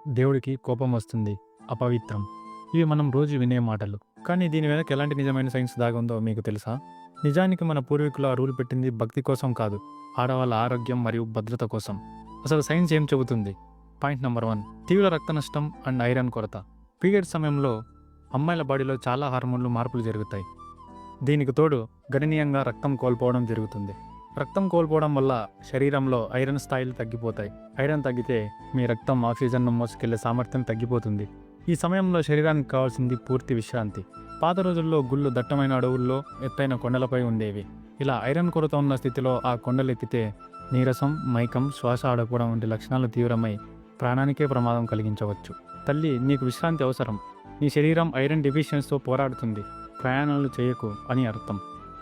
దేవుడికి కోపం వస్తుంది, అపవిత్రం. ఇవి మనం రోజు వినే మాటలు. కానీ దీని వెనక ఎలాంటి నిజమైన సైన్స్ దాగుందో మీకు తెలుసా? నిజానికి మన పూర్వీకులు ఆ రూల్ పెట్టింది భక్తి కోసం కాదు, ఆడవాళ్ళ ఆరోగ్యం మరియు భద్రత కోసం. అసలు సైన్స్ ఏం చెబుతుంది? పాయింట్ నెంబర్ 1, తీవ్ర రక్త నష్టం అండ్ ఐరన్ కొరత. పీరియడ్ సమయంలో అమ్మాయిల బాడీలో చాలా హార్మోన్లు మార్పులు జరుగుతాయి. దీనికి తోడు గణనీయంగా రక్తం కోల్పోవడం జరుగుతుంది. రక్తం కోల్పోవడం వల్ల శరీరంలో ఐరన్ స్థాయిలు తగ్గిపోతాయి. ఐరన్ తగ్గితే మీ రక్తం ఆక్సిజన్ను మోసుకెళ్లే సామర్థ్యం తగ్గిపోతుంది. ఈ సమయంలో శరీరానికి కావాల్సింది పూర్తి విశ్రాంతి. పాత రోజుల్లో గుళ్ళు దట్టమైన అడవుల్లో, ఎత్తైన కొండలపై ఉండేవి. ఇలా ఐరన్ కొరత ఉన్న స్థితిలో ఆ కొండలు ఎక్కితే నీరసం, మైకం, శ్వాస ఆడకపోవడం వంటి లక్షణాలు తీవ్రమై ప్రాణానికే ప్రమాదం కలిగించవచ్చు. తల్లి, నీకు విశ్రాంతి అవసరం. నీ శరీరం ఐరన్ డెఫిషియన్సీతో పోరాడుతుంది. ప్రయాణాలు చేయకు అని అర్థం.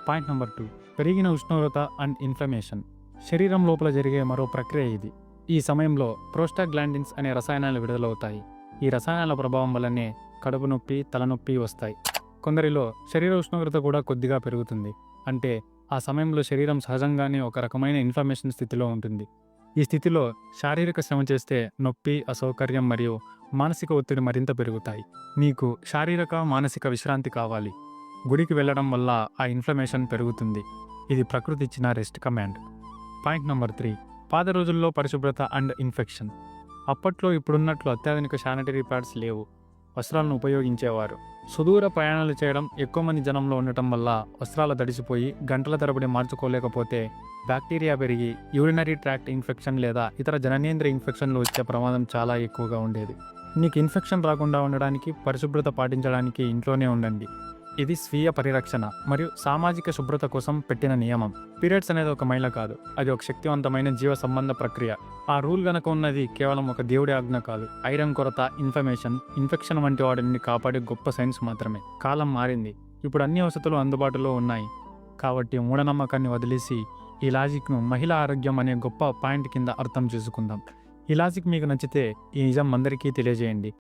పాయింట్ నెంబర్ 2, పెరిగిన ఉష్ణోగ్రత అండ్ ఇన్ఫ్లమేషన్. శరీరం లోపల జరిగే మరో ప్రక్రియ ఇది. ఈ సమయంలో ప్రోస్టాగ్లాండిన్స్ అనే రసాయనాలు విడుదలవుతాయి. ఈ రసాయనాల ప్రభావం వల్లనే కడుపు నొప్పి, తలనొప్పి వస్తాయి. కొందరిలో శరీర ఉష్ణోగ్రత కూడా కొద్దిగా పెరుగుతుంది. అంటే ఆ సమయంలో శరీరం సహజంగానే ఒక రకమైన ఇన్ఫ్లమేషన్ స్థితిలో ఉంటుంది. ఈ స్థితిలో శారీరక శ్రమ చేస్తే నొప్పి, అసౌకర్యం మరియు మానసిక ఒత్తిడి మరింత పెరుగుతాయి. మీకు శారీరక, మానసిక విశ్రాంతి కావాలి. గుడికి వెళ్ళడం వల్ల ఆ ఇన్ఫ్లమేషన్ పెరుగుతుంది. ఇది ప్రకృతి ఇచ్చిన రెస్ట్ కమాండ్. పాయింట్ నెంబర్ 3, పాత రోజుల్లో పరిశుభ్రత అండ్ ఇన్ఫెక్షన్. అప్పట్లో ఇప్పుడున్నట్లు అత్యాధునిక శానిటరీ ప్యాడ్స్ లేవు. వస్త్రాలను ఉపయోగించేవారు. సుదూర ప్రయాణాలు చేయడం, ఎక్కువ మంది జనంలో ఉండటం వల్ల వస్త్రాలు తడిసిపోయి గంటల తరబడి మార్చుకోలేకపోతే బ్యాక్టీరియా పెరిగి యూరినరీ ట్రాక్ట్ ఇన్ఫెక్షన్ లేదా ఇతర జననేంద్రియ ఇన్ఫెక్షన్లు వచ్చే ప్రమాదం చాలా ఎక్కువగా ఉండేది. మీకు ఇన్ఫెక్షన్ రాకుండా ఉండడానికి, పరిశుభ్రత పాటించడానికి ఇంట్లోనే ఉండండి. ఇది స్వీయ పరిరక్షణ మరియు సామాజిక శుభ్రత కోసం పెట్టిన నియమం. పీరియడ్స్ అనేది ఒక మైల కాదు, అది ఒక శక్తివంతమైన జీవ సంబంధ ప్రక్రియ. ఆ రూల్ గనక ఉన్నది కేవలం ఒక దేవుడి ఆజ్ఞ కాదు, ఐరన్ కొరత, ఇన్ఫెక్షన్ వంటి వాటి నుండి కాపాడే గొప్ప సైన్స్ మాత్రమే. కాలం మారింది, ఇప్పుడు అన్ని వసతులు అందుబాటులో ఉన్నాయి. కాబట్టి మూఢనమ్మకాన్ని వదిలేసి ఈ లాజిక్ను మహిళా ఆరోగ్యం అనే గొప్ప పాయింట్ కింద అర్థం చేసుకుందాం. ఈ లాజిక్ మీకు నచ్చితే ఈ నిజం అందరికీ తెలియజేయండి.